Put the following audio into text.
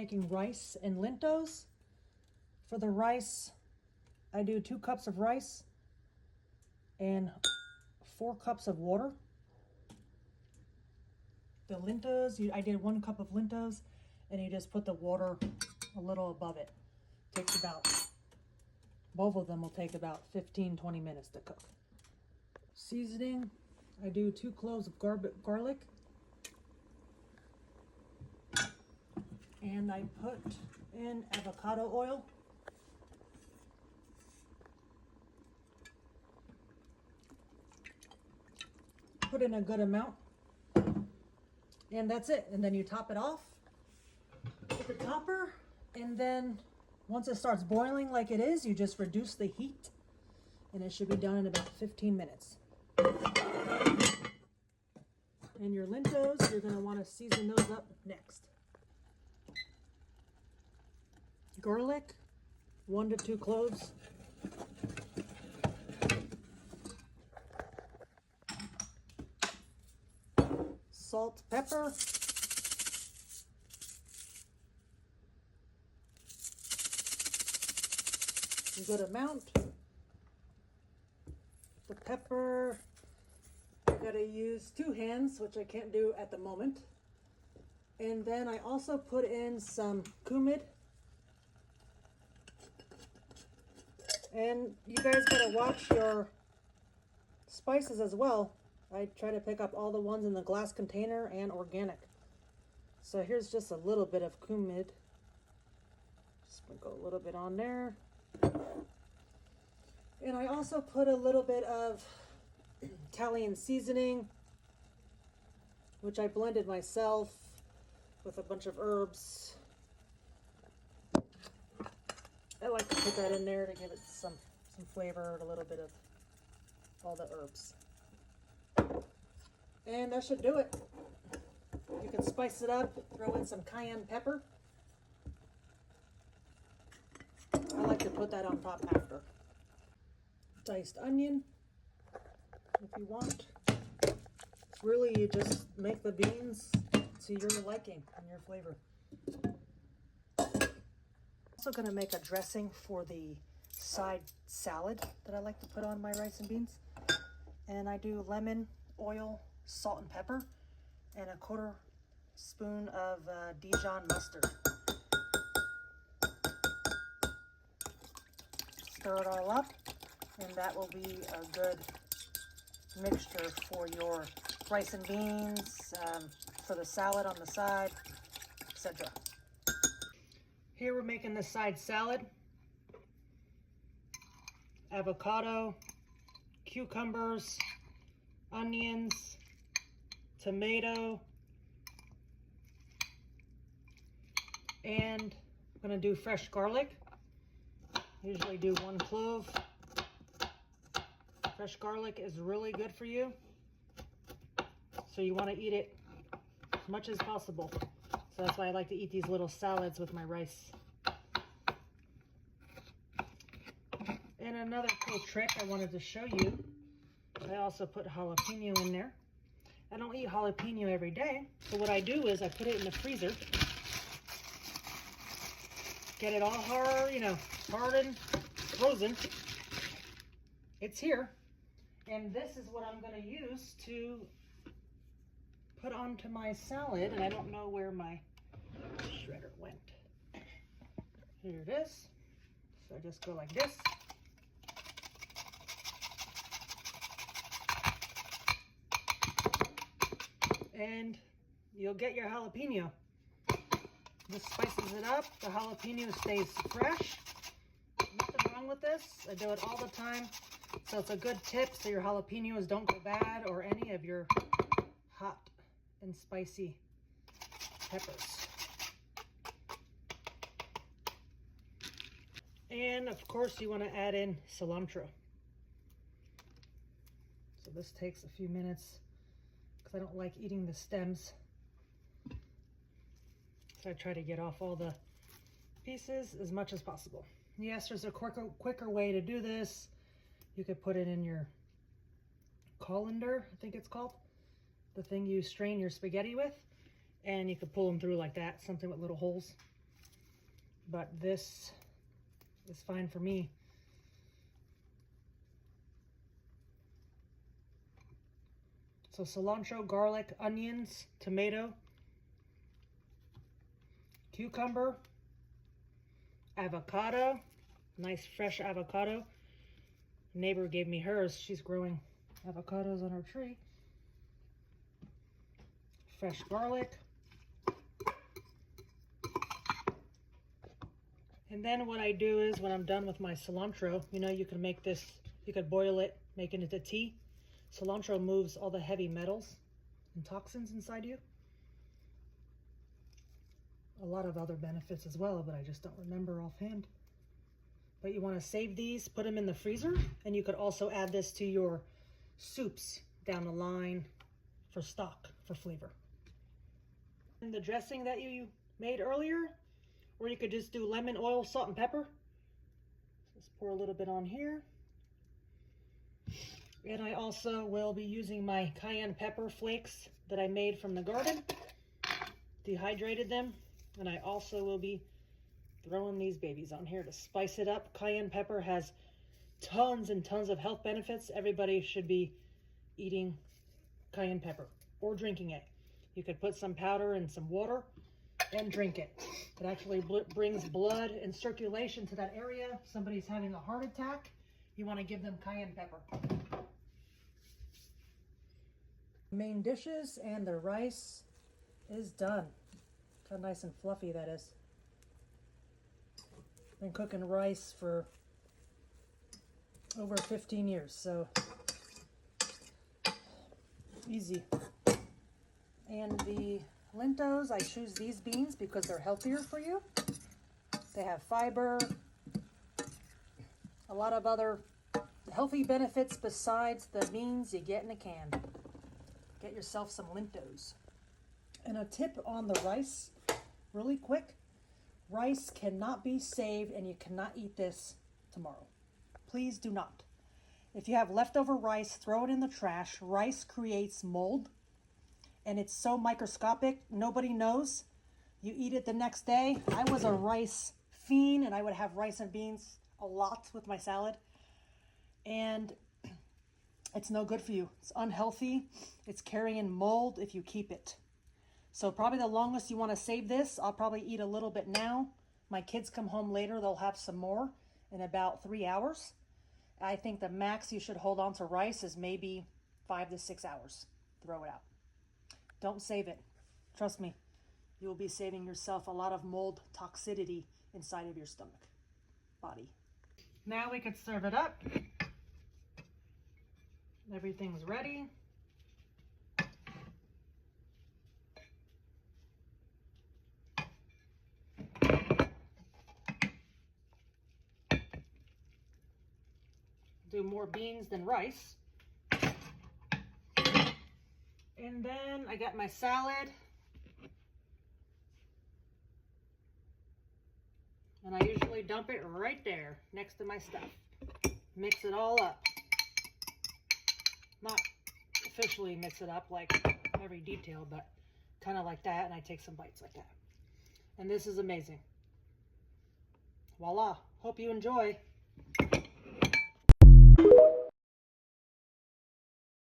making rice and lentils. For the rice, I do 2 cups of rice and 4 cups of water. The lentils, I did 1 cup of lentils, and you just put the water a little above it. Takes about, both of them will take about 15-20 minutes to cook. Seasoning, I do 2 cloves of garlic. And I put in avocado oil. Put in a good amount. And that's it. And then you top it off with the topper. And then once it starts boiling like it is, you just reduce the heat. And it should be done in about 15 minutes. And your lentils, you're going to want to season those up next. Garlic, 1 to 2 cloves. Salt, pepper. A good amount. The pepper, I gotta use 2 hands, which I can't do at the moment. And then I also put in some cumin. And you guys gotta watch your spices as well. I try to pick up all the ones in the glass container and organic. So here's just a little bit of cumin. Just sprinkle a little bit on there. And I also put a little bit of Italian seasoning, which I blended myself with a bunch of herbs. I like to put that in there to give it some flavor and a little bit of all the herbs. And that should do it. You can spice it up, throw in some cayenne pepper. I like to put that on top after. Diced onion, if you want. It's really, you just make the beans to your liking and your flavor. Also going to make a dressing for the side salad that I like to put on my rice and beans. And I do lemon, oil, salt and pepper, and a 1/4 spoon of Dijon mustard. Stir it all up, and that will be a good mixture for your rice and beans, for the salad on the side, etc. Here we're making the side salad. Avocado, cucumbers, onions, tomato, and I'm gonna do fresh garlic. Usually do 1 clove. Fresh garlic is really good for you, so you want to eat it as much as possible. So that's why I like to eat these little salads with my rice. And another cool trick I wanted to show you, I also put jalapeno in there. I don't eat jalapeno every day, so what I do is I put it in the freezer, get it all hard, hardened, frozen. It's here, and this is what I'm going to use to put onto my salad. And I don't know where my shredder went. Here it is. So I just go like this. And you'll get your jalapeno. This spices it up. The jalapeno stays fresh. Nothing wrong with this. I do it all the time. So it's a good tip so your jalapenos don't go bad, or any of your hot and spicy peppers. And of course you want to add in cilantro. So this takes a few minutes because I don't like eating the stems. So I try to get off all the pieces as much as possible. Yes, there's a quicker way to do this. You could put it in your colander, I think it's called. The thing you strain your spaghetti with. And you could pull them through like that, something with little holes. but this is fine for me. So cilantro, garlic, onions, tomato, cucumber, avocado, nice fresh avocado. Neighbor gave me hers. She's growing avocados on her tree. Fresh garlic. And then what I do is when I'm done with my cilantro, you know, you can make this, you could boil it, make it into tea. Cilantro moves all the heavy metals and toxins inside you. A lot of other benefits as well, but I just don't remember offhand. But you want to save these, put them in the freezer, and you could also add this to your soups down the line for stock, for flavor. And the dressing that you made earlier, or you could just do lemon, oil, salt, and pepper. Just pour a little bit on here. And I also will be using my cayenne pepper flakes that I made from the garden, dehydrated them, and I also will be throwing these babies on here to spice it up. Cayenne pepper has tons and tons of health benefits. Everybody should be eating cayenne pepper or drinking it. You could put some powder in some water and drink it. It actually brings blood and circulation to that area. If somebody's having a heart attack, you want to give them cayenne pepper. Main dishes and the rice is done. Look how nice and fluffy that is. Been cooking rice for over 15 years, so easy. And the lentils, I choose these beans because they're healthier for you. They have fiber, a lot of other healthy benefits besides the beans you get in a can. Get yourself some lentils. And a tip on the rice, really quick. Rice cannot be saved, and you cannot eat this tomorrow. Please do not. If you have leftover rice, throw it in the trash. Rice creates mold, and it's so microscopic, nobody knows. You eat it the next day. I was a rice fiend, and I would have rice and beans a lot with my salad. And it's no good for you. It's unhealthy. It's carrying mold if you keep it. So probably the longest you want to save this, I'll probably eat a little bit now. My kids come home later, they'll have some more in about 3 hours. I think the max you should hold on to rice is maybe 5 to 6 hours. Throw it out. Don't save it. Trust me, you will be saving yourself a lot of mold toxicity inside of your stomach, body. Now we could serve it up. Everything's ready. Do more beans than rice. And then I got my salad. And I usually dump it right there next to my stuff. Mix it all up. Not officially mix it up like every detail, but kind of like that, and I take some bites like that. And this is amazing. Voila. Hope you enjoy.